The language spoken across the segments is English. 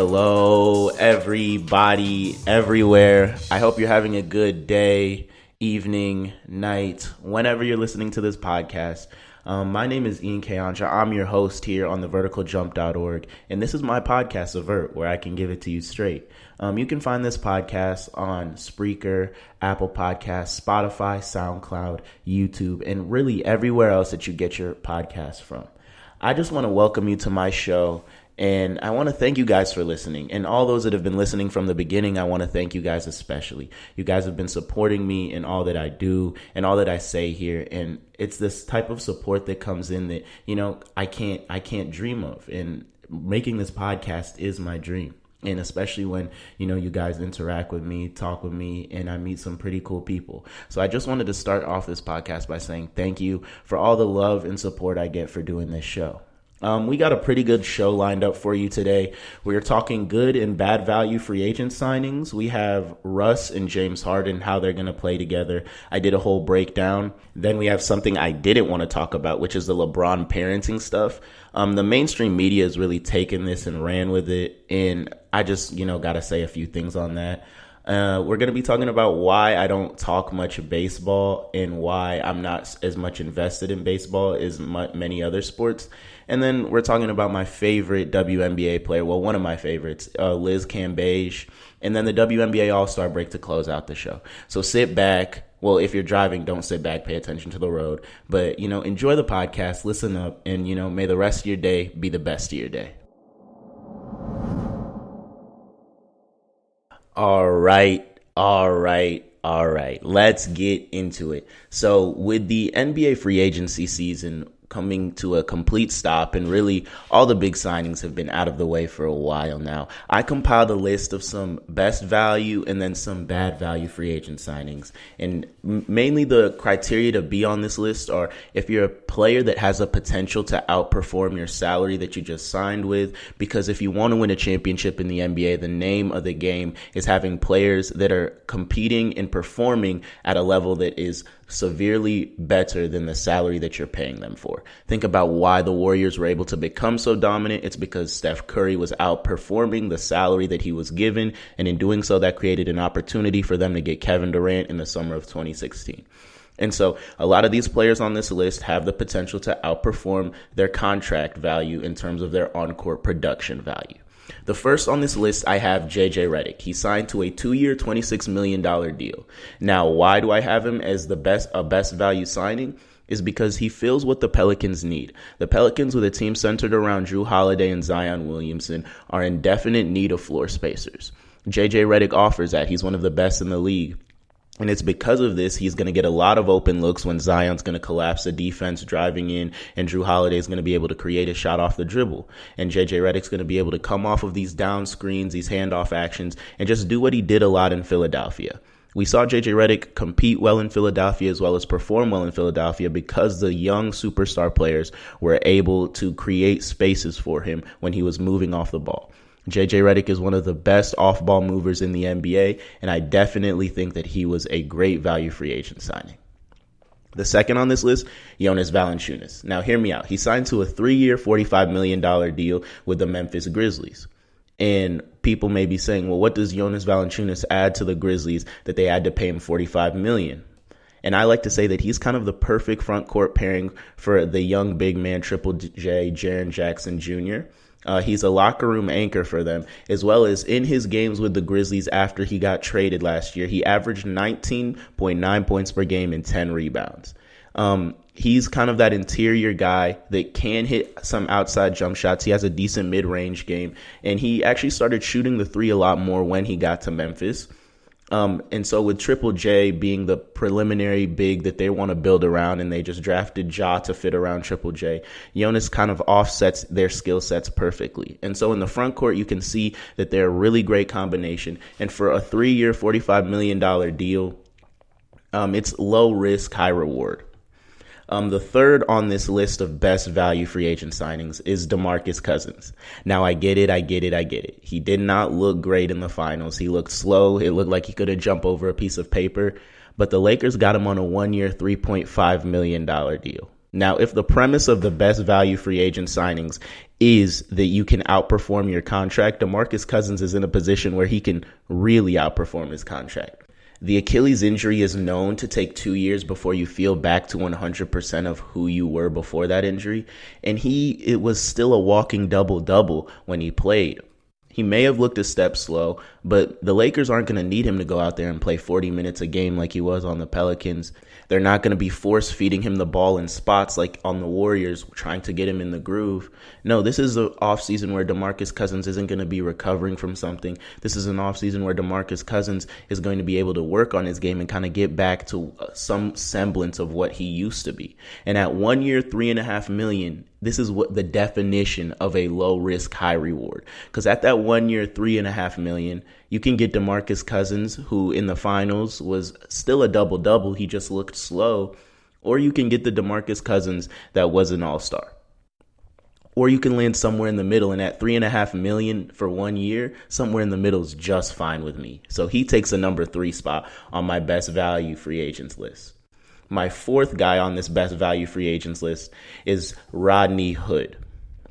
Hello, everybody, everywhere. I hope you're having a good day, evening, night, whenever you're listening to this podcast. My name is Ian Kayanja. I'm your host here on theverticaljump.org, and this is my podcast, Avert, where I can give it to you straight. You can find this podcast on Spreaker, Apple Podcasts, Spotify, SoundCloud, YouTube, and really everywhere else that you get your podcasts from. I just want to welcome you to my show, and I want to thank you guys for listening. And all those that have been listening from the beginning, I want to thank you guys especially. You guys have been supporting me in all that I do and all that I say here. And it's this type of support that comes in that, I can't dream of. And making this podcast is my dream. And especially when, you guys interact with me, talk with me, and I meet some pretty cool people. So I just wanted to start off this podcast by saying thank you for all the love and support I get for doing this show. We got a pretty good show lined up for you today. We're talking good and bad value free agent signings. We have Russ and James Harden, how they're going to play together. I did a whole breakdown. Then we have something I didn't want to talk about, which is the LeBron parenting stuff. The mainstream media has really taken this and ran with it. And I just, got to say a few things on that. We're going to be talking about why I don't talk much baseball and why I'm not as much invested in baseball as many other sports. And then we're talking about my favorite WNBA player. Well, one of my favorites, Liz Cambage. And then the WNBA All-Star break to close out the show. So sit back. Well, if you're driving, don't sit back. Pay attention to the road. But, enjoy the podcast. Listen up. And, may the rest of your day be the best of your day. All right. Let's get into it. So with the NBA free agency season coming to a complete stop and really all the big signings have been out of the way for a while now, I compiled a list of some best value and then some bad value free agent signings. And mainly the criteria to be on this list are if you're a player that has a potential to outperform your salary that you just signed with, because if you want to win a championship in the NBA, the name of the game is having players that are competing and performing at a level that is severely better than the salary that you're paying them for. Think about why the Warriors were able to become so dominant. It's because Steph Curry was outperforming the salary that he was given, and in doing so, that created an opportunity for them to get Kevin Durant in the summer of 2016. And so a lot of these players on this list have the potential to outperform their contract value in terms of their on-court production value. The first on this list, I have JJ Redick. He signed to a 2-year, $26 million deal. Now, why do I have him as the best value signing? Is because he fills what the Pelicans need. The Pelicans, with a team centered around Drew Holiday and Zion Williamson, are in definite need of floor spacers. JJ Redick offers that. He's one of the best in the league. And it's because of this, he's going to get a lot of open looks when Zion's going to collapse the defense driving in, and Drew Holiday is going to be able to create a shot off the dribble. And JJ Redick's going to be able to come off of these down screens, these handoff actions, and just do what he did a lot in Philadelphia. We saw JJ Redick compete well in Philadelphia as well as perform well in Philadelphia because the young superstar players were able to create spaces for him when he was moving off the ball. JJ Redick is one of the best off-ball movers in the NBA, and I definitely think that he was a great value free agent signing. The second on this list, Jonas Valanciunas. Now, hear me out. He signed to a 3-year, $45 million deal with the Memphis Grizzlies. And people may be saying, well, what does Jonas Valanciunas add to the Grizzlies that they had to pay him $45 million? And I like to say that he's kind of the perfect front court pairing for the young big man, Triple J, Jaren Jackson Jr. He's a locker room anchor for them, as well as in his games with the Grizzlies after he got traded last year. He averaged 19.9 points per game and 10 rebounds. He's kind of that interior guy that can hit some outside jump shots. He has a decent mid-range game, and he actually started shooting the three a lot more when he got to Memphis. And so with Triple J being the preliminary big that they want to build around, and they just drafted Ja to fit around Triple J, Jonas kind of offsets their skill sets perfectly. And so in the front court, you can see that they're a really great combination. And for a 3-year, $45 million deal, it's low risk, high reward. The third on this list of best value free agent signings is DeMarcus Cousins. Now, I get it. He did not look great in the finals. He looked slow. It looked like he could have jumped over a piece of paper. But the Lakers got him on a 1-year, $3.5 million deal. Now, if the premise of the best value free agent signings is that you can outperform your contract, DeMarcus Cousins is in a position where he can really outperform his contract. The Achilles injury is known to take 2 years before you feel back to 100% of who you were before that injury. And it was still a walking double-double when he played. He may have looked a step slow, but the Lakers aren't going to need him to go out there and play 40 minutes a game like he was on the Pelicans. They're not going to be force feeding him the ball in spots like on the Warriors, trying to get him in the groove. No, this is an offseason where DeMarcus Cousins isn't going to be recovering from something. This is an offseason where DeMarcus Cousins is going to be able to work on his game and kind of get back to some semblance of what he used to be. And at 1 year, $3.5 million, this is what the definition of a low risk, high reward. Because at that 1 year, $3.5 million, you can get DeMarcus Cousins, who in the finals was still a double-double. He just looked slow. Or you can get the DeMarcus Cousins that was an all-star. Or you can land somewhere in the middle. And at $3.5 million for 1 year, somewhere in the middle is just fine with me. So he takes a number 3 spot on my best value free agents list. My fourth guy on this best value free agents list is Rodney Hood.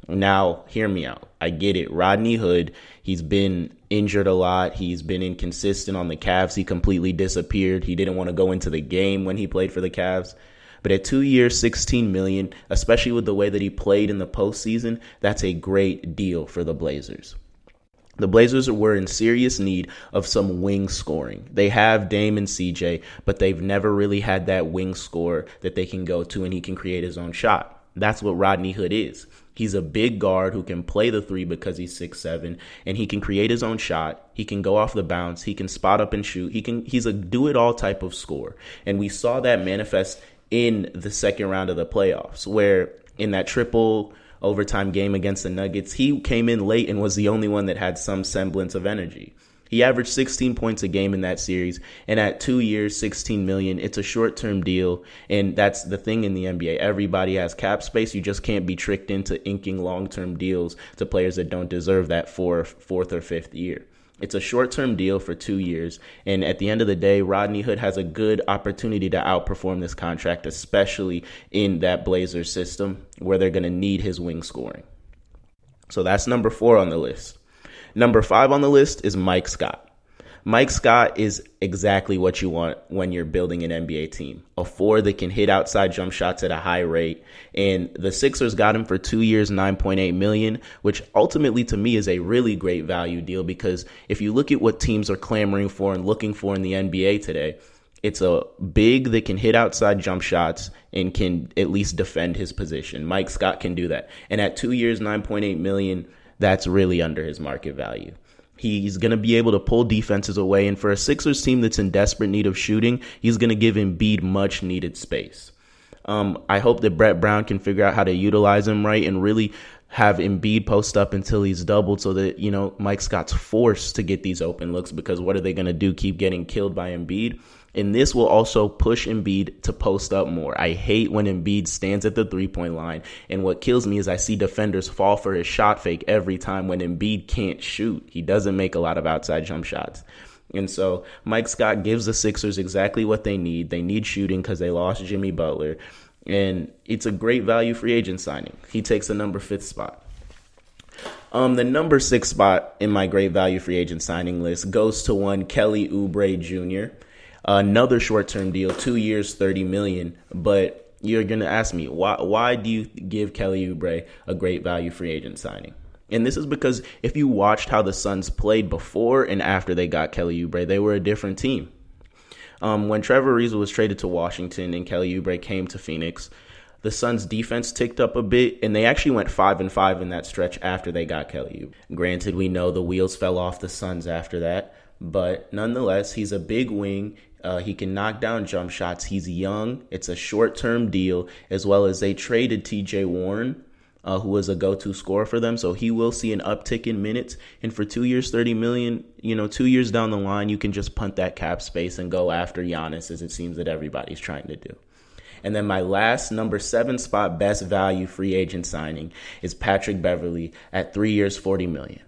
Now, hear me out. I get it. Rodney Hood, he's been injured a lot. He's been inconsistent on the Cavs. He completely disappeared. He didn't want to go into the game when he played for the Cavs. But at 2 years, $16 million, especially with the way that he played in the postseason, that's a great deal for the Blazers. The Blazers were in serious need of some wing scoring. They have Dame and CJ, but they've never really had that wing scorer that they can go to and he can create his own shot. That's what Rodney Hood is. He's a big guard who can play the 3 because he's 6'7", and he can create his own shot. He can go off the bounce. He can spot up and shoot. He's a do-it-all type of scorer. And we saw that manifest in the second round of the playoffs, where in that triple overtime game against the Nuggets, he came in late and was the only one that had some semblance of energy. He averaged 16 points a game in that series, and at 2 years, $16 million, it's a short-term deal, and that's the thing in the NBA. Everybody has cap space. You just can't be tricked into inking long-term deals to players that don't deserve that fourth or fifth year. It's a short-term deal for 2 years, and at the end of the day, Rodney Hood has a good opportunity to outperform this contract, especially in that Blazers system where they're going to need his wing scoring. So that's number 4 on the list. Number 5 on the list is Mike Scott. Mike Scott is exactly what you want when you're building an NBA team. A 4 that can hit outside jump shots at a high rate. And the Sixers got him for 2 years, $9.8 million, which ultimately to me is a really great value deal, because if you look at what teams are clamoring for and looking for in the NBA today, it's a big that can hit outside jump shots and can at least defend his position. Mike Scott can do that. And at 2 years, $9.8 million, that's really under his market value. He's going to be able to pull defenses away. And for a Sixers team that's in desperate need of shooting, he's going to give Embiid much needed space. I hope that Brett Brown can figure out how to utilize him right and really have Embiid post up until he's doubled so that, Mike Scott's forced to get these open looks, because what are they going to do? Keep getting killed by Embiid? And this will also push Embiid to post up more. I hate when Embiid stands at the three-point line. And what kills me is I see defenders fall for his shot fake every time when Embiid can't shoot. He doesn't make a lot of outside jump shots. And so Mike Scott gives the Sixers exactly what they need. They need shooting because they lost Jimmy Butler. And it's a great value free agent signing. He takes the number 5 spot. The number 6 spot in my great value free agent signing list goes to one Kelly Oubre Jr., another short-term deal, 2 years, $30 million. But you're going to ask me, why do you give Kelly Oubre a great value free agent signing? And this is because if you watched how the Suns played before and after they got Kelly Oubre, they were a different team. When Trevor Ariza was traded to Washington and Kelly Oubre came to Phoenix, the Suns' defense ticked up a bit, and they actually went 5-5 in that stretch after they got Kelly Oubre. Granted, we know the wheels fell off the Suns after that, but nonetheless, he's a big wing. He can knock down jump shots. He's young. It's a short-term deal, as well as they traded TJ Warren, who was a go-to scorer for them. So he will see an uptick in minutes. And for 2 years, $30 million, 2 years down the line, you can just punt that cap space and go after Giannis, as it seems that everybody's trying to do. And then my last number 7 spot best value free agent signing is Patrick Beverley at 3 years, $40 million.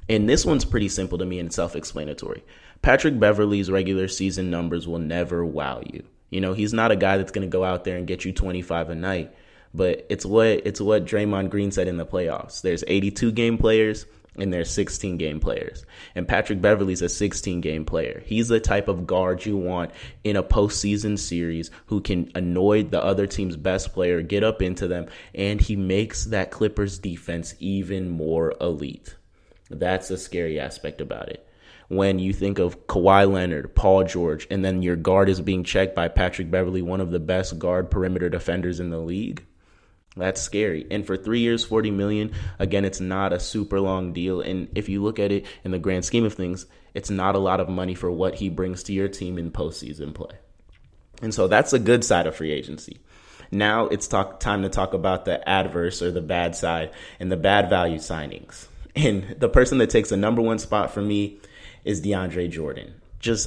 And this one's pretty simple to me and self-explanatory. Patrick Beverley's regular season numbers will never wow you. He's not a guy that's going to go out there and get you 25 a night. but it's what Draymond Green said in the playoffs. There's 82 game players and there's 16 game players. And Patrick Beverley's a 16 game player. He's the type of guard you want in a postseason series who can annoy the other team's best player, get up into them, and he makes that Clippers defense even more elite. That's the scary aspect about it. When you think of Kawhi Leonard, Paul George, and then your guard is being checked by Patrick Beverley, one of the best guard perimeter defenders in the league, that's scary. And for 3 years, $40 million, again, it's not a super long deal. And if you look at it in the grand scheme of things, it's not a lot of money for what he brings to your team in postseason play. And so that's a good side of free agency. Now it's time to talk about the adverse or the bad side and the bad value signings. And the person that takes the number one spot for me is DeAndre Jordan.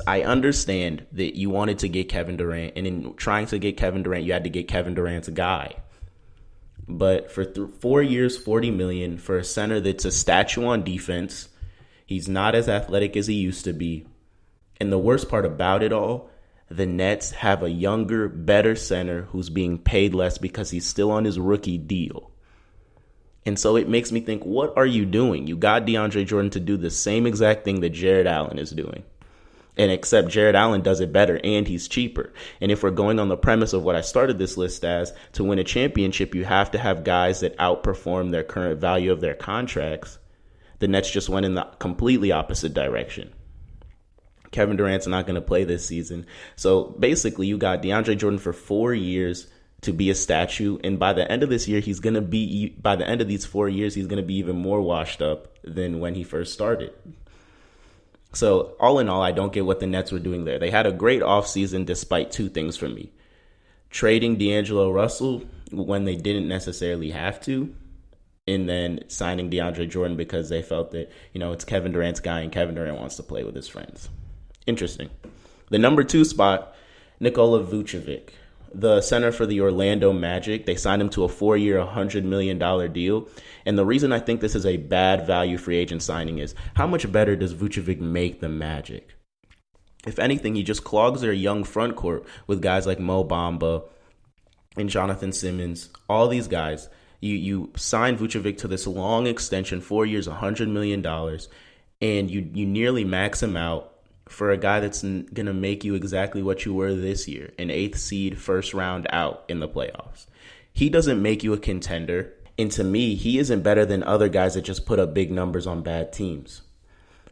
I understand that you wanted to get Kevin Durant, and in trying to get Kevin Durant, you had to get Kevin Durant's guy. But for 4 years, $40 million for a center that's a statue on defense, he's not as athletic as he used to be. And the worst part about it all, the Nets have a younger, better center who's being paid less because he's still on his rookie deal. And so it makes me think, what are you doing? You got DeAndre Jordan to do the same exact thing that Jared Allen is doing. And except Jared Allen does it better and he's cheaper. And if we're going on the premise of what I started this list as, to win a championship, you have to have guys that outperform their current value of their contracts. The Nets just went in the completely opposite direction. Kevin Durant's not going to play this season. So basically, you got DeAndre Jordan for 4 years to be a statue. And by the end of this year, by the end of these 4 years, he's going to be even more washed up than when he first started. So all in all, I don't get what the Nets were doing there. They had a great offseason despite two things for me. Trading D'Angelo Russell when they didn't necessarily have to, and then signing DeAndre Jordan because they felt that, it's Kevin Durant's guy and Kevin Durant wants to play with his friends. Interesting. The number 2 spot, Nikola Vucevic, the center for the Orlando Magic. They signed him to a 4-year, $100 million deal. And the reason I think this is a bad value free agent signing is how much better does Vucevic make the Magic? If anything, he just clogs their young front court with guys like Mo Bamba and Jonathan Simmons. All these guys, you sign Vucevic to this long extension, 4 years, $100 million, and you nearly max him out for a guy that's going to make you exactly what you were this year, an 8th seed, first round out in the playoffs. He doesn't make you a contender. And to me, he isn't better than other guys that just put up big numbers on bad teams.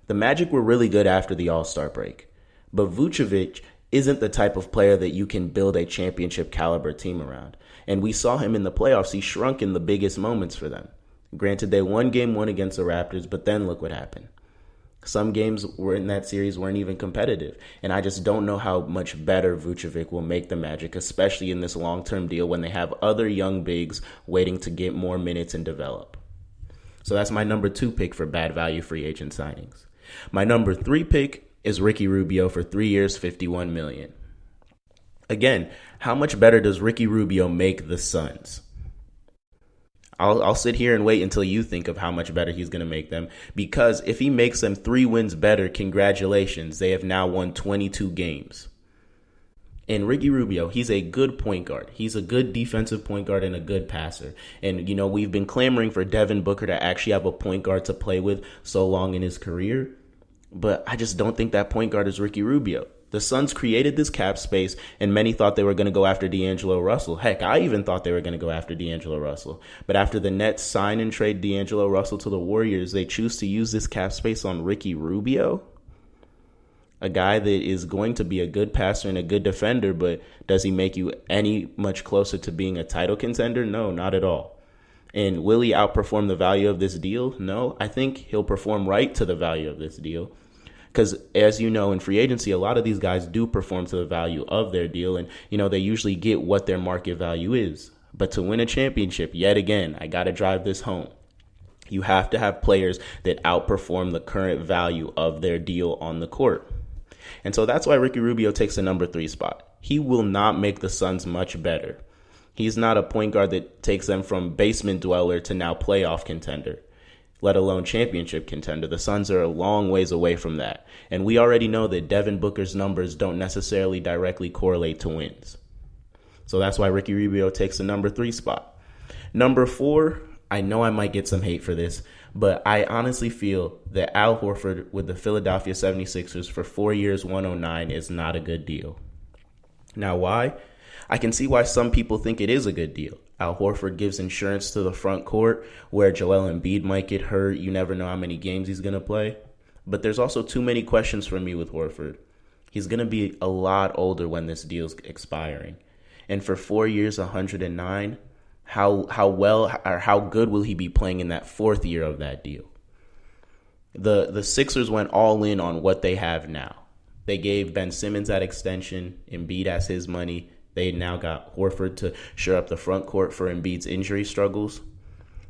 The Magic were really good after the All-Star break, but Vucevic isn't the type of player that you can build a championship caliber team around. And we saw him in the playoffs. He shrunk in the biggest moments for them. Granted, they won game 1 against the Raptors, but then look what happened. Some games were in that series weren't even competitive. And I just don't know how much better Vucevic will make the Magic, especially in this long-term deal when they have other young bigs waiting to get more minutes and develop. So that's my number 2 pick for bad value free agent signings. My number 3 pick is Ricky Rubio for 3 years, $51 million. Again, how much better does Ricky Rubio make the Suns? I'll sit here and wait until you think of how much better he's going to make them, because if he makes them 3 wins better, congratulations. They have now won 22 games. And Ricky Rubio, he's a good point guard. He's a good defensive point guard and a good passer. And, we've been clamoring for Devin Booker to actually have a point guard to play with so long in his career. But I just don't think that point guard is Ricky Rubio. The Suns created this cap space, and many thought they were going to go after D'Angelo Russell. Heck, I even thought they were going to go after D'Angelo Russell. But after the Nets sign and trade D'Angelo Russell to the Warriors, they choose to use this cap space on Ricky Rubio, a guy that is going to be a good passer and a good defender, but does he make you any much closer to being a title contender? No, not at all. And will he outperform the value of this deal? No, I think he'll perform right to the value of this deal. Because as you know, in free agency, a lot of these guys do perform to the value of their deal. And, they usually get what their market value is. But to win a championship, yet again, I got to drive this home. You have to have players that outperform the current value of their deal on the court. And so that's why Ricky Rubio takes the number 3 spot. He will not make the Suns much better. He's not a point guard that takes them from basement dweller to now playoff contender, let alone championship contender. The Suns are a long ways away from that. And we already know that Devin Booker's numbers don't necessarily directly correlate to wins. So that's why Ricky Rubio takes the number 3 spot. Number 4, I know I might get some hate for this, but I honestly feel that Al Horford with the Philadelphia 76ers for 4 years, 109 is not a good deal. Now, why? I can see why some people think it is a good deal. Al Horford gives insurance to the front court where Joel Embiid might get hurt. You never know how many games he's going to play. But there's also too many questions for me with Horford. He's going to be a lot older when this deal's expiring. And for 4 years, 109, how well or how good will he be playing in that 4th year of that deal? The Sixers went all in on what they have now. They gave Ben Simmons that extension. Embiid has his money. They now got Horford to shore up the front court for Embiid's injury struggles.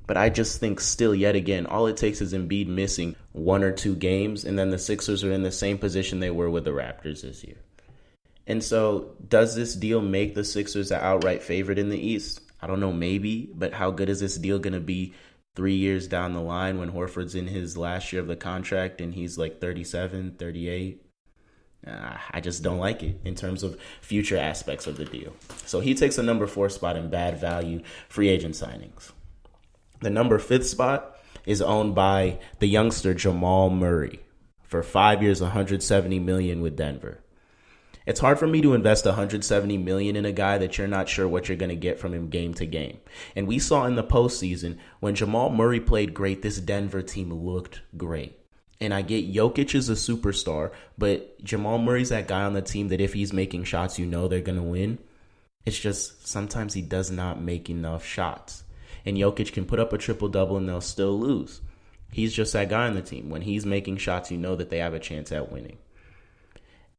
But I just think still, yet again, all it takes is Embiid missing 1 or 2 games, and then the Sixers are in the same position they were with the Raptors this year. And so does this deal make the Sixers an outright favorite in the East? I don't know, maybe, but how good is this deal going to be 3 years down the line when Horford's in his last year of the contract and he's like 37, 38? I just don't like it in terms of future aspects of the deal. So he takes a number 4 spot in bad value free agent signings. The number 5th spot is owned by the youngster Jamal Murray for 5 years, $170 million with Denver. It's hard for me to invest $170 million in a guy that you're not sure what you're going to get from him game to game. And we saw in the postseason when Jamal Murray played great, this Denver team looked great. And I get Jokic is a superstar, but Jamal Murray's that guy on the team that if he's making shots, you know they're going to win. It's just sometimes he does not make enough shots. And Jokic can put up a triple-double and they'll still lose. He's just that guy on the team. When he's making shots, you know that they have a chance at winning.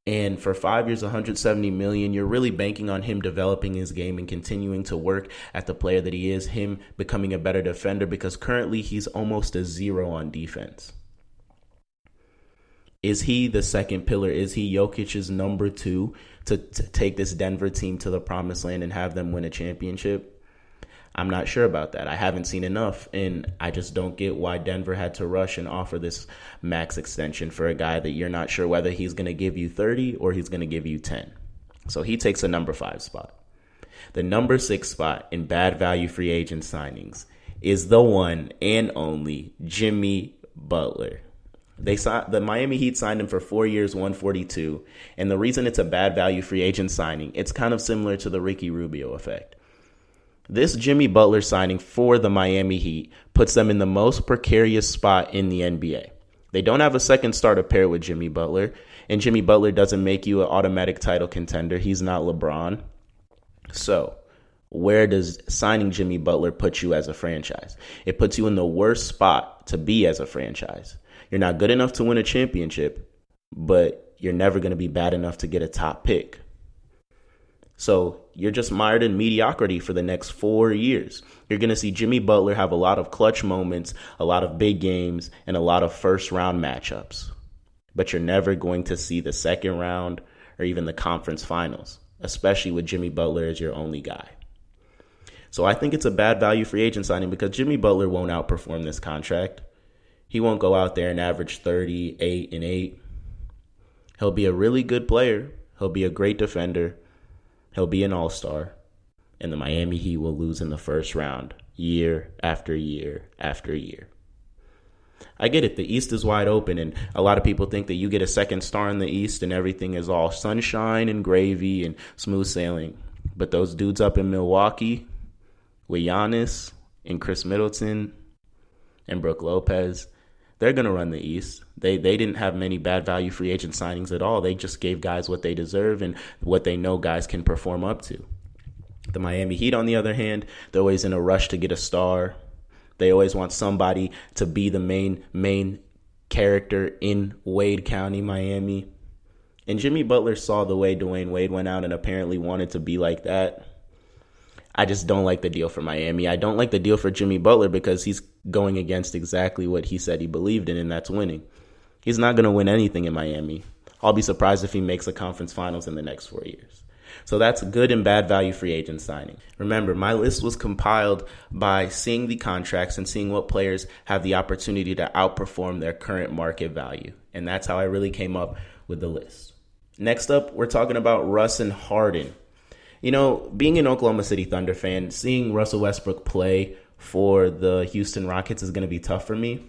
And for 5 years, $170 million, you're really banking on him developing his game and continuing to work at the player that he is, him becoming a better defender, because currently he's almost a 0 on defense. Is he the second pillar? Is he Jokic's number 2 to take this Denver team to the promised land and have them win a championship? I'm not sure about that. I haven't seen enough, and I just don't get why Denver had to rush and offer this max extension for a guy that you're not sure whether he's going to give you 30 or he's going to give you 10. So he takes a number 5 spot. The number 6 spot in bad value free agent signings is the one and only Jimmy Butler. The Miami Heat signed him for 4 years, $142. And the reason it's a bad value free agent signing, it's kind of similar to the Ricky Rubio effect. This Jimmy Butler signing for the Miami Heat puts them in the most precarious spot in the NBA. They don't have a second star to pair with Jimmy Butler, and Jimmy Butler doesn't make you an automatic title contender. He's not LeBron. So where does signing Jimmy Butler put you as a franchise? It puts you in the worst spot to be as a franchise. You're not good enough to win a championship, but you're never going to be bad enough to get a top pick. So you're just mired in mediocrity for the next 4 years. You're going to see Jimmy Butler have a lot of clutch moments, a lot of big games, and a lot of first-round matchups. But you're never going to see the second round or even the conference finals, especially with Jimmy Butler as your only guy. So I think it's a bad value free agent signing because Jimmy Butler won't outperform this contract. He won't go out there and average 38 and 8. He'll be a really good player. He'll be a great defender. He'll be an all-star, and the Miami Heat will lose in the first round year after year after year. I get it. The East is wide open, and a lot of people think that you get a second star in the East and everything is all sunshine and gravy and smooth sailing. But those dudes up in Milwaukee with Giannis and Chris Middleton and Brook Lopez, they're going to run the East. They didn't have many bad value free agent signings at all. They just gave guys what they deserve and what they know guys can perform up to. The Miami Heat, on the other hand, they're always in a rush to get a star. They always want somebody to be the main character in Wade County, Miami. And Jimmy Butler saw the way Dwayne Wade went out and apparently wanted to be like that. I just don't like the deal for Miami. I don't like the deal for Jimmy Butler because he's going against exactly what he said he believed in, and that's winning. He's not going to win anything in Miami. I'll be surprised if he makes a conference finals in the next 4 years. So that's good and bad value free agent signing. Remember, my list was compiled by seeing the contracts and seeing what players have the opportunity to outperform their current market value. And that's how I really came up with the list. Next up, we're talking about Russ and Harden. Being an Oklahoma City Thunder fan, seeing Russell Westbrook play for the Houston Rockets is going to be tough for me.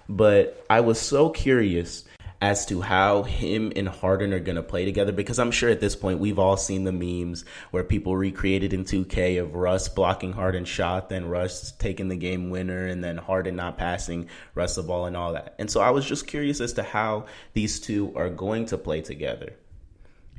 But I was so curious as to how him and Harden are going to play together, because I'm sure at this point we've all seen the memes where people recreated in 2K of Russ blocking Harden's shot, then Russ taking the game winner, and then Harden not passing Russ the ball and all that. And so I was just curious as to how these two are going to play together.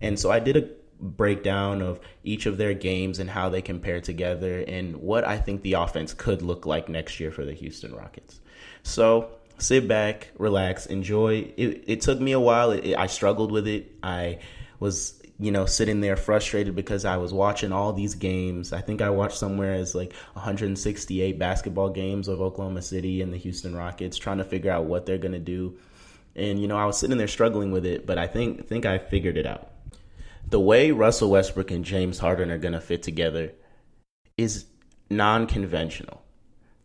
And so I did a breakdown of each of their games and how they compare together and what I think the offense could look like next year for the Houston Rockets. So sit back, relax, enjoy. It took me a while. I struggled with it. I was, sitting there frustrated because I was watching all these games. I think I watched somewhere as like 168 basketball games of Oklahoma City and the Houston Rockets, trying to figure out what they're going to do. And, I was sitting there struggling with it, but I think I figured it out. The way Russell Westbrook and James Harden are going to fit together is non-conventional.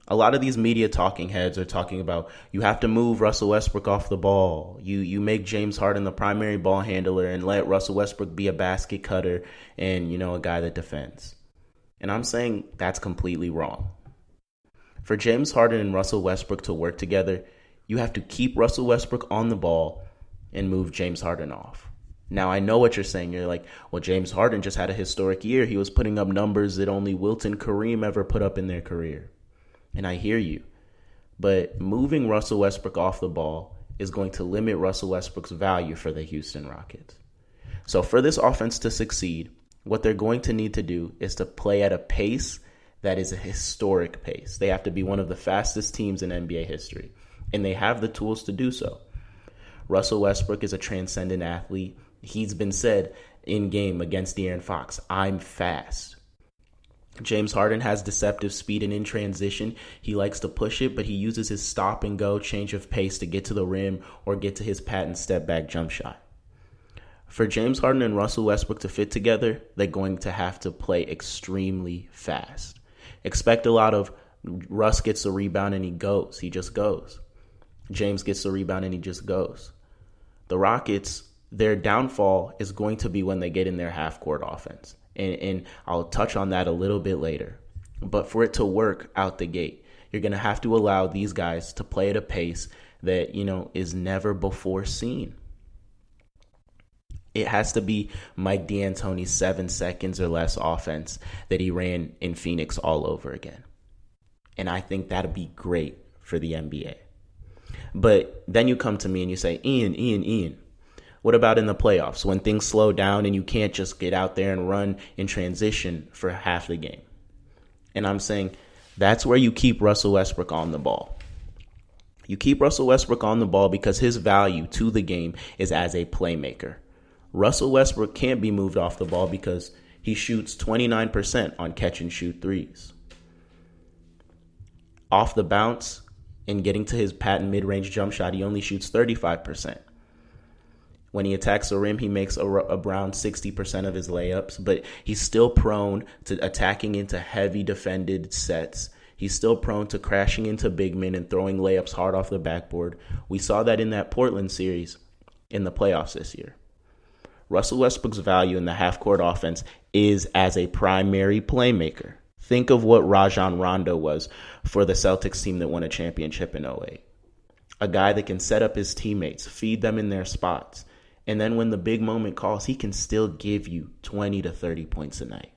A lot of these media talking heads are talking about you have to move Russell Westbrook off the ball. You make James Harden the primary ball handler and let Russell Westbrook be a basket cutter and, a guy that defends. And I'm saying that's completely wrong. For James Harden and Russell Westbrook to work together, you have to keep Russell Westbrook on the ball and move James Harden off. Now, I know what you're saying. You're like, well, James Harden just had a historic year. He was putting up numbers that only Wilt and Kareem ever put up in their career. And I hear you. But moving Russell Westbrook off the ball is going to limit Russell Westbrook's value for the Houston Rockets. So for this offense to succeed, what they're going to need to do is to play at a pace that is a historic pace. They have to be one of the fastest teams in NBA history. And they have the tools to do so. Russell Westbrook is a transcendent athlete. He's been said in game against De'Aaron Fox, I'm fast. James Harden has deceptive speed, and in transition, he likes to push it, but he uses his stop and go change of pace to get to the rim or get to his patent step back jump shot. For James Harden and Russell Westbrook to fit together, they're going to have to play extremely fast. Expect a lot of Russ gets the rebound and he goes. He just goes. James gets the rebound and he just goes. The Rockets, their downfall is going to be when they get in their half-court offense. And I'll touch on that a little bit later. But for it to work out the gate, you're going to have to allow these guys to play at a pace that, is never before seen. It has to be Mike D'Antoni's 7 seconds or less offense that he ran in Phoenix all over again. And I think that'd be great for the NBA. But then you come to me and you say, Ian, what about in the playoffs when things slow down and you can't just get out there and run in transition for half the game? And I'm saying that's where you keep Russell Westbrook on the ball. You keep Russell Westbrook on the ball because his value to the game is as a playmaker. Russell Westbrook can't be moved off the ball because he shoots 29% on catch and shoot threes. Off the bounce and getting to his patent mid-range jump shot, he only shoots 35%. When he attacks the rim, he makes around 60% of his layups, but he's still prone to attacking into heavy defended sets. He's still prone to crashing into big men and throwing layups hard off the backboard. We saw that in that Portland series in the playoffs this year. Russell Westbrook's value in the half-court offense is as a primary playmaker. Think of what Rajon Rondo was for the Celtics team that won a championship in 2008. A guy that can set up his teammates, feed them in their spots, and then when the big moment calls, he can still give you 20 to 30 points a night.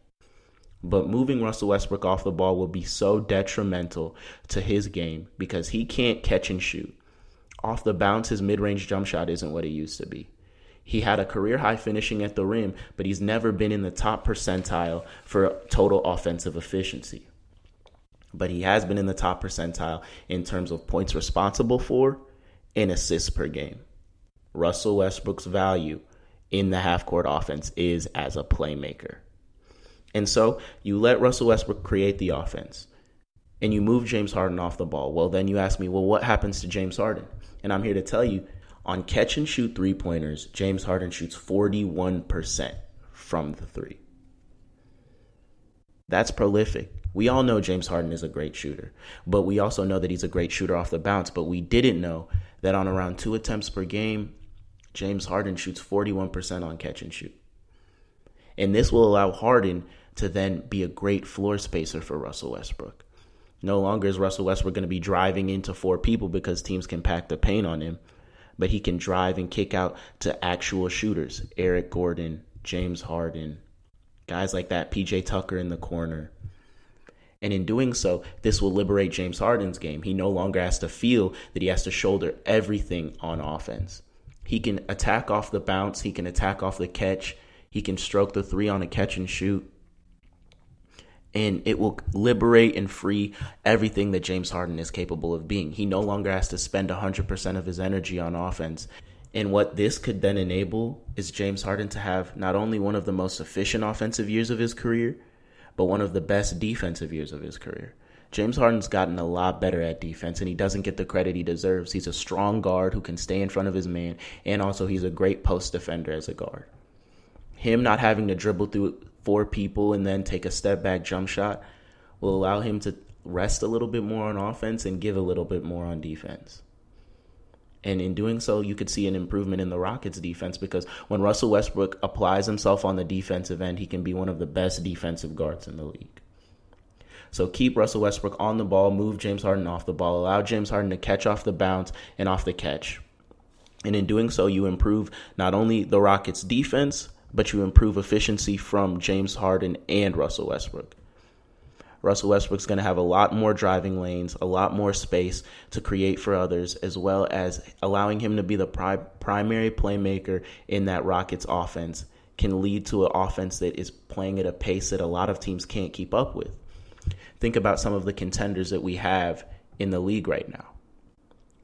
But moving Russell Westbrook off the ball will be so detrimental to his game because he can't catch and shoot. Off the bounce, his mid-range jump shot isn't what it used to be. He had a career high finishing at the rim, but he's never been in the top percentile for total offensive efficiency. But he has been in the top percentile in terms of points responsible for and assists per game. Russell Westbrook's value in the half-court offense is as a playmaker. And so you let Russell Westbrook create the offense and you move James Harden off the ball. Well, then you ask me, well, what happens to James Harden? And I'm here to tell you, on catch and shoot three-pointers, James Harden shoots 41% from the three. That's prolific. We all know James Harden is a great shooter, but we also know that he's a great shooter off the bounce. But we didn't know that on around 2 attempts per game, James Harden shoots 41% on catch and shoot. And this will allow Harden to then be a great floor spacer for Russell Westbrook. No longer is Russell Westbrook going to be driving into 4 people because teams can pack the paint on him, but he can drive and kick out to actual shooters. Eric Gordon, James Harden, guys like that, PJ Tucker in the corner. And in doing so, this will liberate James Harden's game. He no longer has to feel that he has to shoulder everything on offense. He can attack off the bounce. He can attack off the catch. He can stroke the 3 on a catch and shoot. And it will liberate and free everything that James Harden is capable of being. He no longer has to spend 100% of his energy on offense. And what this could then enable is James Harden to have not only one of the most efficient offensive years of his career, but one of the best defensive years of his career. James Harden's gotten a lot better at defense, and he doesn't get the credit he deserves. He's a strong guard who can stay in front of his man, and also he's a great post defender as a guard. Him not having to dribble through 4 people and then take a step back jump shot will allow him to rest a little bit more on offense and give a little bit more on defense. And in doing so, you could see an improvement in the Rockets' defense, because when Russell Westbrook applies himself on the defensive end, he can be one of the best defensive guards in the league. So keep Russell Westbrook on the ball, move James Harden off the ball, allow James Harden to catch off the bounce and off the catch. And in doing so, you improve not only the Rockets' defense, but you improve efficiency from James Harden and Russell Westbrook. Russell Westbrook's going to have a lot more driving lanes, a lot more space to create for others, as well as allowing him to be the primary playmaker in that Rockets offense can lead to an offense that is playing at a pace that a lot of teams can't keep up with. Think about some of the contenders that we have in the league right now.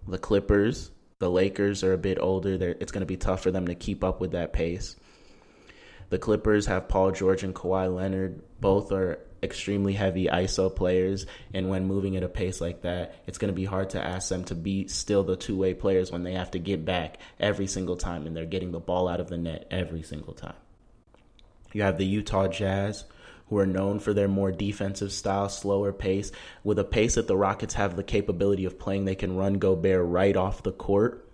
The Clippers, the Lakers are a bit older. It's going to be tough for them to keep up with that pace. The Clippers have Paul George and Kawhi Leonard. Both are extremely heavy ISO players, and when moving at a pace like that, it's going to be hard to ask them to be still the two-way players when they have to get back every single time and they're getting the ball out of the net every single time. You have the Utah Jazz, who are known for their more defensive style, slower pace. With a pace that the Rockets have the capability of playing, they can run Gobert right off the court.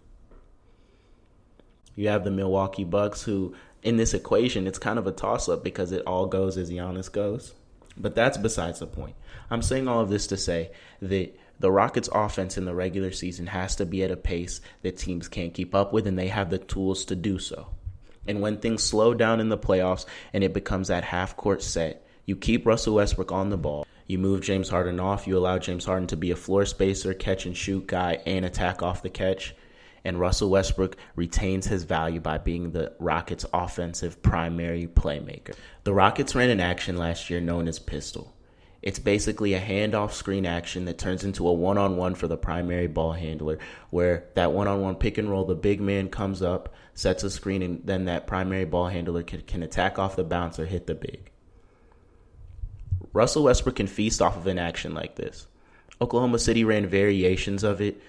You have the Milwaukee Bucks, who in this equation, it's kind of a toss-up because it all goes as Giannis goes. But that's besides the point. I'm saying all of this to say that the Rockets' offense in the regular season has to be at a pace that teams can't keep up with, and they have the tools to do so. And when things slow down in the playoffs and it becomes that half-court set, you keep Russell Westbrook on the ball. You move James Harden off. You allow James Harden to be a floor spacer, catch-and-shoot guy, and attack off the catch. And Russell Westbrook retains his value by being the Rockets' offensive primary playmaker. The Rockets ran an action last year known as Pistol. It's basically a handoff screen action that turns into a one-on-one for the primary ball handler, where that one-on-one pick and roll, the big man comes up, sets a screen, and then that primary ball handler can attack off the bounce or hit the big. Russell Westbrook can feast off of an action like this. Oklahoma City ran variations of it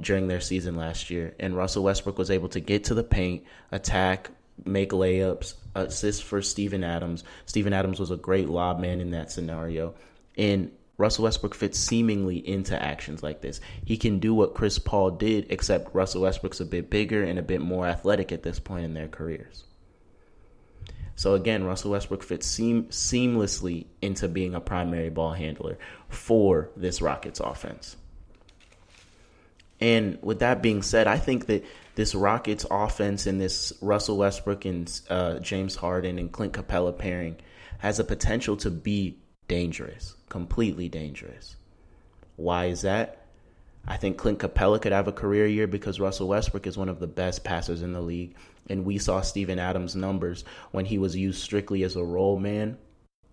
during their season last year, and Russell Westbrook was able to get to the paint, attack, make layups, assist for Steven Adams. Steven Adams was a great lob man in that scenario, and Russell Westbrook fits seemingly into actions like this. He can do what Chris Paul did, except Russell Westbrook's a bit bigger and a bit more athletic at this point in their careers. So again, Russell Westbrook fits seamlessly into being a primary ball handler for this Rockets offense. And with that being said, I think that this Rockets offense and this Russell Westbrook and James Harden and Clint Capella pairing has a potential to be dangerous, completely dangerous. Why is that? I think Clint Capella could have a career year because Russell Westbrook is one of the best passers in the league. And we saw Steven Adams' numbers when he was used strictly as a role man,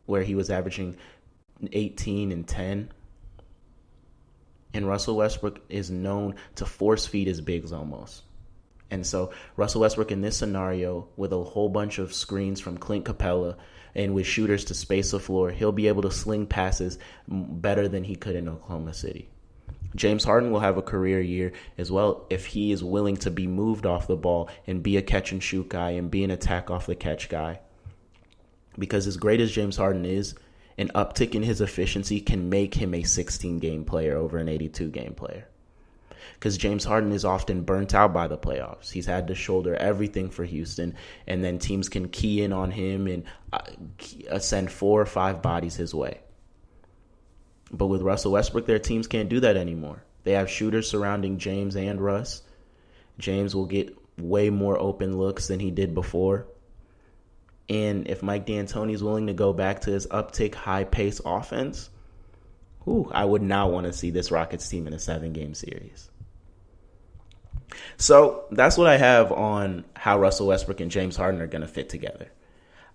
where he was averaging 18 and 10. And Russell Westbrook is known to force feed his bigs almost. And so Russell Westbrook in this scenario, with a whole bunch of screens from Clint Capella and with shooters to space the floor, he'll be able to sling passes better than he could in Oklahoma City. James Harden will have a career year as well if he is willing to be moved off the ball and be a catch-and-shoot guy and be an attack-off-the-catch guy. Because as great as James Harden is, an uptick in his efficiency can make him a 16-game player over an 82-game player. because James Harden is often burnt out by the playoffs. He's had to shoulder everything for Houston, and then teams can key in on him and send 4 or 5 bodies his way. But with Russell Westbrook, their teams can't do that anymore. They have shooters surrounding James and Russ. James will get way more open looks than he did before. And if Mike D'Antoni is willing to go back to his uptick, high-pace offense, I would not want to see this Rockets team in a 7-game series. So that's what I have on how Russell Westbrook and James Harden are going to fit together.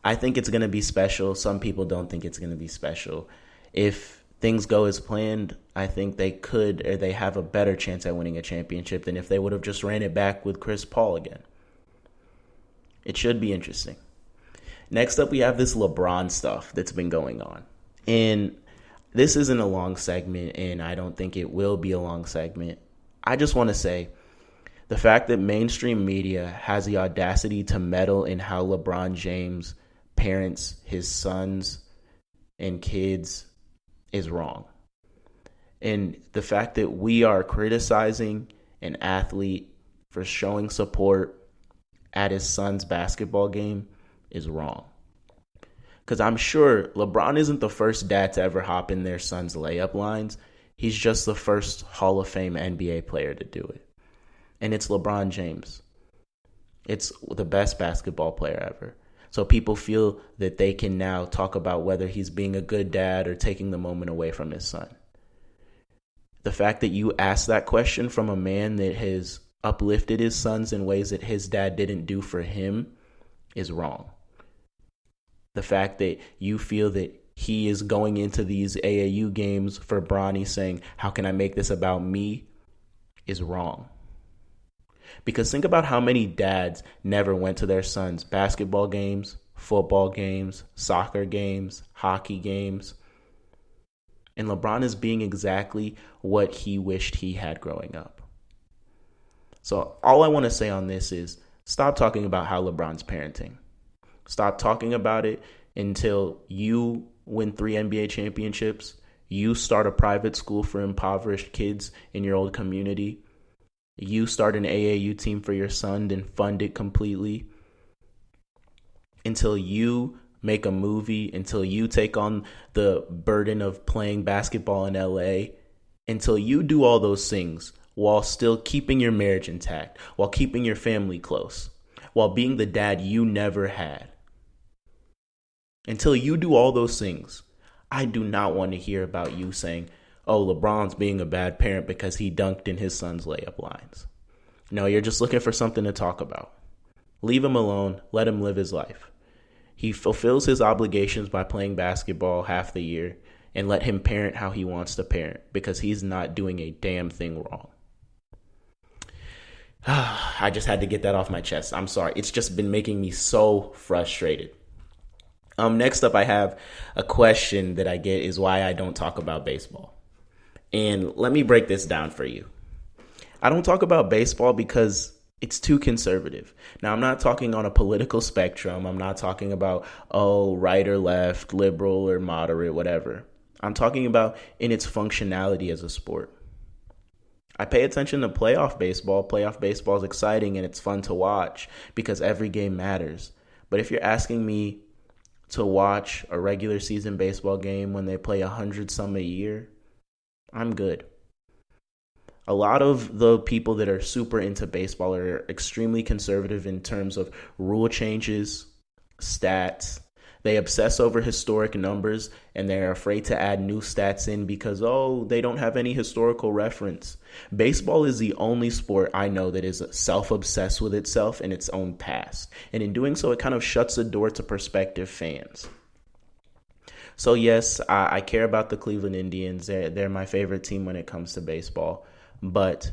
I think it's going to be special. Some people don't think it's going to be special. If things go as planned, I think they have a better chance at winning a championship than if they would have just ran it back with Chris Paul again. It should be interesting. Next up, we have this LeBron stuff that's been going on. And this isn't a long segment, and I don't think it will be a long segment. I just want to say the fact that mainstream media has the audacity to meddle in how LeBron James parents his sons and kids is wrong. And the fact that we are criticizing an athlete for showing support at his son's basketball game is wrong. Because I'm sure LeBron isn't the first dad to ever hop in their son's layup lines. He's just the first Hall of Fame NBA player to do it. And it's LeBron James. It's the best basketball player ever. So people feel that they can now talk about whether he's being a good dad or taking the moment away from his son. The fact that you ask that question from a man that has uplifted his sons in ways that his dad didn't do for him is wrong. The fact that you feel that he is going into these AAU games for Bronny saying, how can I make this about me, is wrong. Because think about how many dads never went to their sons' basketball games, football games, soccer games, hockey games. And LeBron is being exactly what he wished he had growing up. So all I want to say on this is stop talking about how LeBron's parenting. Stop talking about it until you win 3 NBA championships, you start a private school for impoverished kids in your old community, you start an AAU team for your son and fund it completely, until you make a movie, until you take on the burden of playing basketball in LA, until you do all those things while still keeping your marriage intact, while keeping your family close, while being the dad you never had. Until you do all those things, I do not want to hear about you saying, oh, LeBron's being a bad parent because he dunked in his son's layup lines. No, you're just looking for something to talk about. Leave him alone. Let him live his life. He fulfills his obligations by playing basketball half the year, and let him parent how he wants to parent because he's not doing a damn thing wrong. I just had to get that off my chest. I'm sorry. It's just been making me so frustrated. Next up, I have a question that I get is why I don't talk about baseball. And let me break this down for you. I don't talk about baseball because it's too conservative. Now, I'm not talking on a political spectrum. I'm not talking about, right or left, liberal or moderate, whatever. I'm talking about in its functionality as a sport. I pay attention to playoff baseball. Playoff baseball is exciting and it's fun to watch because every game matters. But if you're asking me to watch a regular season baseball game when they play 100 some a year, I'm good. A lot of the people that are super into baseball are extremely conservative in terms of rule changes, stats. They obsess over historic numbers and they're afraid to add new stats in because, they don't have any historical reference. Baseball is the only sport I know that is self-obsessed with itself and its own past. And in doing so, it kind of shuts the door to prospective fans. So yes, I care about the Cleveland Indians. They're my favorite team when it comes to baseball. But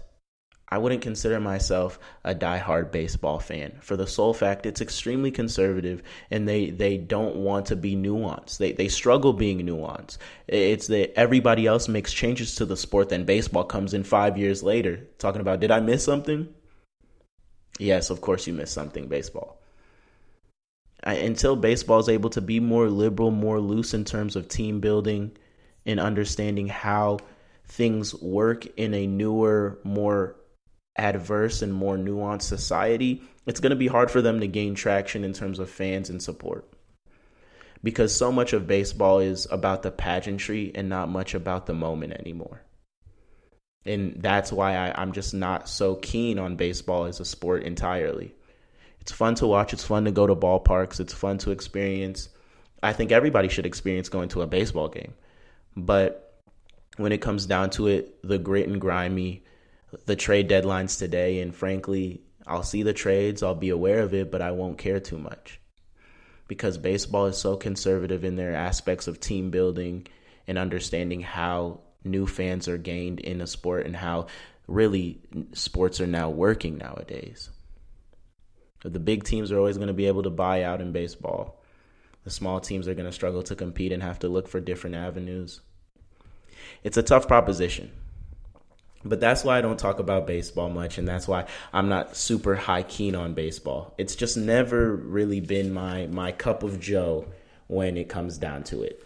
I wouldn't consider myself a diehard baseball fan for the sole fact it's extremely conservative and they don't want to be nuanced. They struggle being nuanced. It's that everybody else makes changes to the sport, then baseball comes in 5 years later talking about, did I miss something? Yes, of course you missed something, baseball. Until baseball is able to be more liberal, more loose in terms of team building and understanding how things work in a newer, more adverse and more nuanced society, it's going to be hard for them to gain traction in terms of fans and support. Because so much of baseball is about the pageantry and not much about the moment anymore. And that's why I'm just not so keen on baseball as a sport entirely. It's fun to watch. It's fun to go to ballparks. It's fun to experience. I think everybody should experience going to a baseball game. But when it comes down to it, the grit and grimy, the trade deadlines today, and frankly, I'll see the trades, I'll be aware of it, but I won't care too much. Because baseball is so conservative in their aspects of team building and understanding how new fans are gained in a sport and how really sports are now working nowadays. The big teams are always going to be able to buy out in baseball. The small teams are going to struggle to compete and have to look for different avenues. It's a tough proposition. But that's why I don't talk about baseball much, and that's why I'm not super high keen on baseball. It's just never really been my cup of joe when it comes down to it.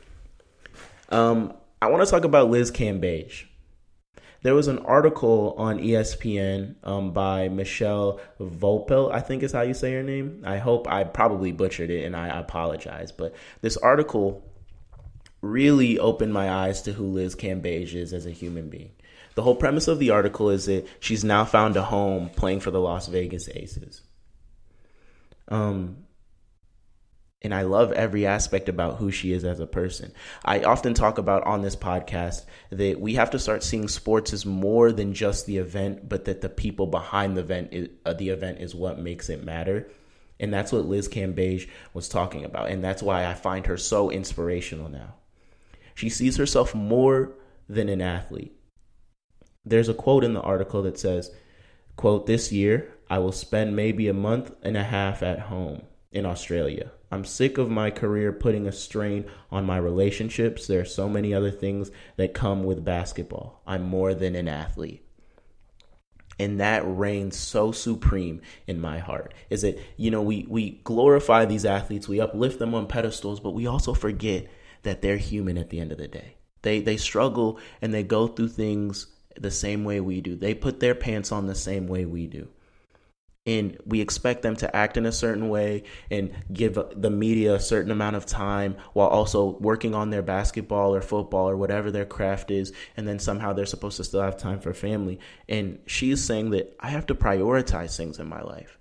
I want to talk about Liz Cambage. There was an article on ESPN by Michelle Vopel, I think is how you say her name. I hope I probably butchered it, and I apologize. But this article really opened my eyes to who Liz Cambage is as a human being. The whole premise of the article is that she's now found a home playing for the Las Vegas Aces. And I love every aspect about who she is as a person. I often talk about on this podcast that we have to start seeing sports as more than just the event, but that the people behind the event is what makes it matter. And that's what Liz Cambage was talking about. And that's why I find her so inspirational now. She sees herself more than an athlete. There's a quote in the article that says, quote, "This year, I will spend maybe a month and a half at home in Australia. I'm sick of my career putting a strain on my relationships. There are so many other things that come with basketball. I'm more than an athlete." And that reigns so supreme in my heart. Is that, we glorify these athletes, we uplift them on pedestals, but we also forget that they're human at the end of the day. They struggle and they go through things the same way we do. They put their pants on the same way we do. And we expect them to act in a certain way and give the media a certain amount of time while also working on their basketball or football or whatever their craft is. And then somehow they're supposed to still have time for family. And she's saying that I have to prioritize things in my life.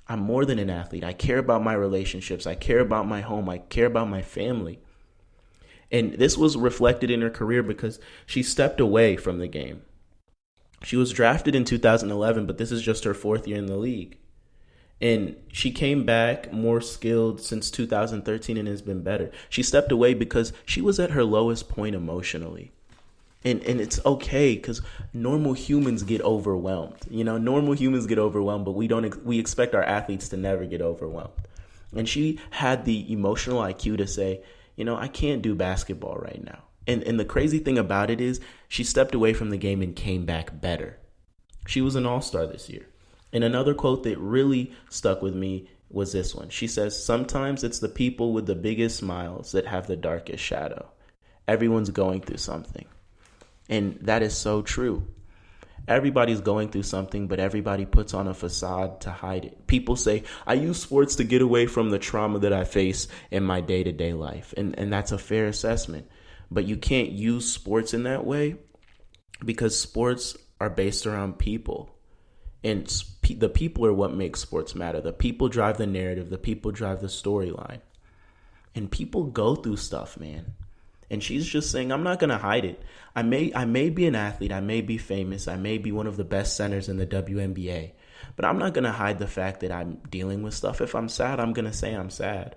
I'm more than an athlete. I care about my relationships. I care about my home. I care about my family. And this was reflected in her career because she stepped away from the game. She was drafted in 2011, but this is just her fourth year in the league. And she came back more skilled since 2013 and has been better. She stepped away because she was at her lowest point emotionally. And it's okay because normal humans get overwhelmed. Normal humans get overwhelmed, but we expect our athletes to never get overwhelmed. And she had the emotional IQ to say, I can't do basketball right now. And the crazy thing about it is she stepped away from the game and came back better. She was an all-star this year. And another quote that really stuck with me was this one. She says, "Sometimes it's the people with the biggest smiles that have the darkest shadow. Everyone's going through something." And that is so true. Everybody's going through something, but everybody puts on a facade to hide it. People say, I use sports to get away from the trauma that I face in my day-to-day life. And that's a fair assessment. But you can't use sports in that way because sports are based around people. And the people are what makes sports matter. The people drive the narrative. The people drive the storyline. And people go through stuff, man. And she's just saying, I'm not going to hide it. I may be an athlete. I may be famous. I may be one of the best centers in the WNBA. But I'm not going to hide the fact that I'm dealing with stuff. If I'm sad, I'm going to say I'm sad.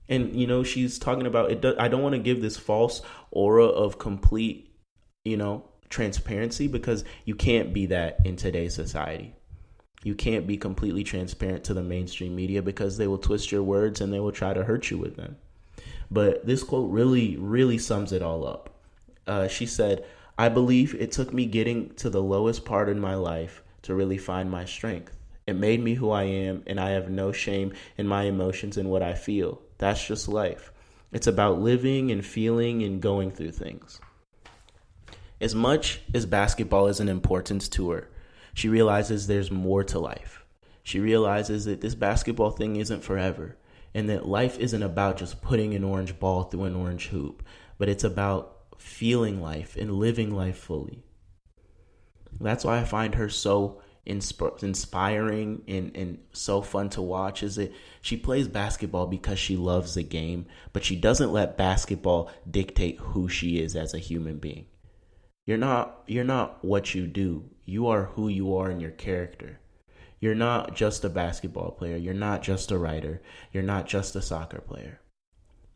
And, she's talking about it. I don't want to give this false aura of complete, transparency because you can't be that in today's society. You can't be completely transparent to the mainstream media because they will twist your words and they will try to hurt you with them. But this quote really, really sums it all up. She said, "I believe it took me getting to the lowest part in my life to really find my strength. It made me who I am, and I have no shame in my emotions and what I feel. That's just life. It's about living and feeling and going through things." As much as basketball is an importance to her, she realizes there's more to life. She realizes that this basketball thing isn't forever, and that life isn't about just putting an orange ball through an orange hoop, but it's about feeling life and living life fully. That's why I find her so inspiring and so fun to watch, is that she plays basketball because she loves the game, but she doesn't let basketball dictate who she is as a human being. You're not what you do. You are who you are in your character. You're not just a basketball player. You're not just a writer. You're not just a soccer player.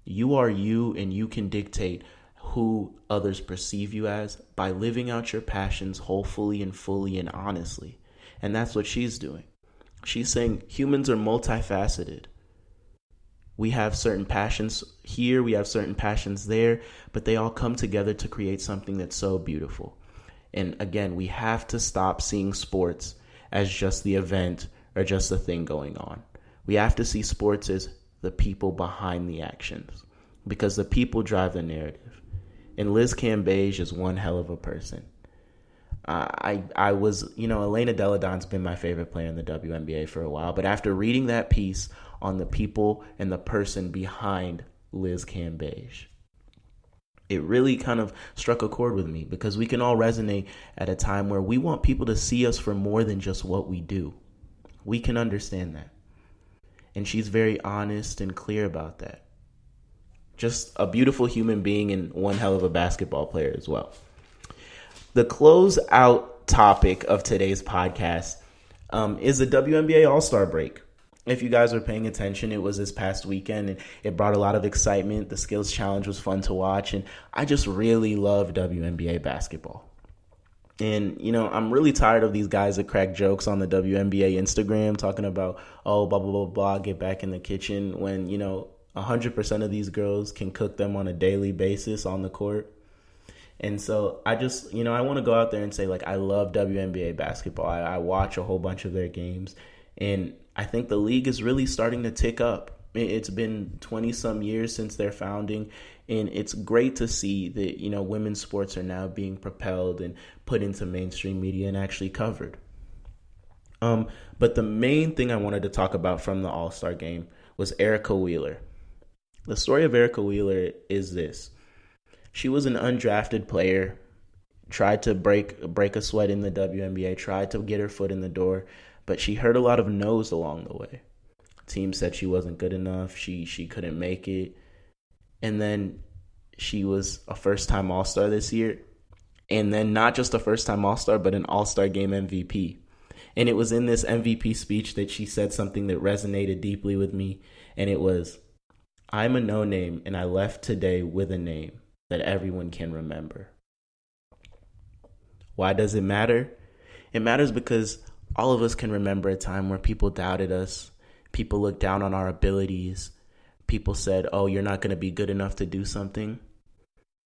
You are you, and you can dictate who others perceive you as by living out your passions wholly and fully and honestly. And that's what she's doing. She's saying humans are multifaceted. We have certain passions here, we have certain passions there, but they all come together to create something that's so beautiful. And again, we have to stop seeing sports as just the event or just the thing going on. We have to see sports as the people behind the actions, because the people drive the narrative. And Liz Cambage is one hell of a person. I was, Elena Delle Donne's been my favorite player in the WNBA for a while, but after reading that piece on the people and the person behind Liz Cambage, it really kind of struck a chord with me, because we can all resonate at a time where we want people to see us for more than just what we do. We can understand that. And she's very honest and clear about that. Just a beautiful human being and one hell of a basketball player as well. The closeout topic of today's podcast is the WNBA All-Star break. If you guys were paying attention, it was this past weekend, and it brought a lot of excitement. The skills challenge was fun to watch, and I just really love WNBA basketball. And, I'm really tired of these guys that crack jokes on the WNBA Instagram talking about, blah, blah, blah, blah, get back in the kitchen, when, 100% of these girls can cook them on a daily basis on the court. And so I just, I want to go out there and say, I love WNBA basketball. I watch a whole bunch of their games, and I think the league is really starting to tick up. It's been 20-some years since their founding, and it's great to see that, women's sports are now being propelled and put into mainstream media and actually covered. But the main thing I wanted to talk about from the All-Star game was Erica Wheeler. The story of Erica Wheeler is this. She was an undrafted player, tried to break a sweat in the WNBA, tried to get her foot in the door, but she heard a lot of no's along the way. Teams said she wasn't good enough, she couldn't make it, and then she was a first-time All-Star this year, and then not just a first-time All-Star, but an All-Star Game MVP. And it was in this MVP speech that she said something that resonated deeply with me, and it was, "I'm a no-name, and I left today with a name that everyone can remember." Why does it matter? It matters because all of us can remember a time where people doubted us, people looked down on our abilities, people said, you're not going to be good enough to do something.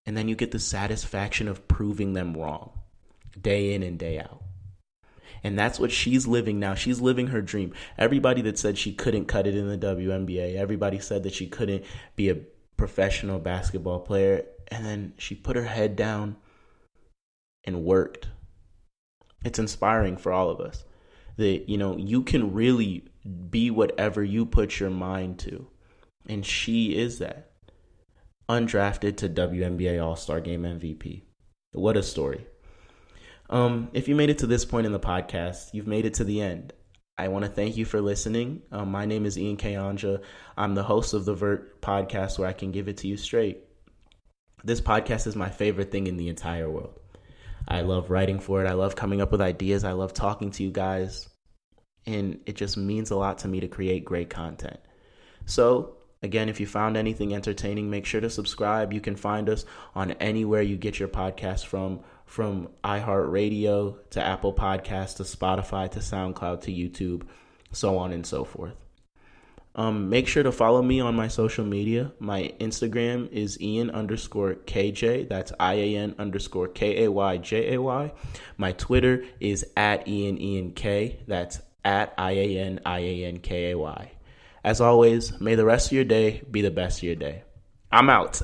And then you get the satisfaction of proving them wrong, day in and day out. And that's what she's living now. She's living her dream. Everybody that said she couldn't cut it in the WNBA, everybody said that she couldn't be a professional basketball player, and then she put her head down and worked. It's inspiring for all of us that, you can really be whatever you put your mind to. And she is that. Undrafted to WNBA All-Star Game MVP. What a story. If you made it to this point in the podcast, you've made it to the end. I want to thank you for listening. My name is Ian Kayanja. I'm the host of the Vert podcast, where I can give it to you straight. This podcast is my favorite thing in the entire world. I love writing for it. I love coming up with ideas. I love talking to you guys. And it just means a lot to me to create great content. So, again, if you found anything entertaining, make sure to subscribe. You can find us on anywhere you get your podcast from iHeartRadio to Apple Podcasts to Spotify to SoundCloud to YouTube, so on and so forth. Make sure to follow me on my social media. My Instagram is Ian_KJ. That's IAN_KAYJAY. My Twitter is @IanIanK. That's @IANIANKAY. As always, may the rest of your day be the best of your day. I'm out.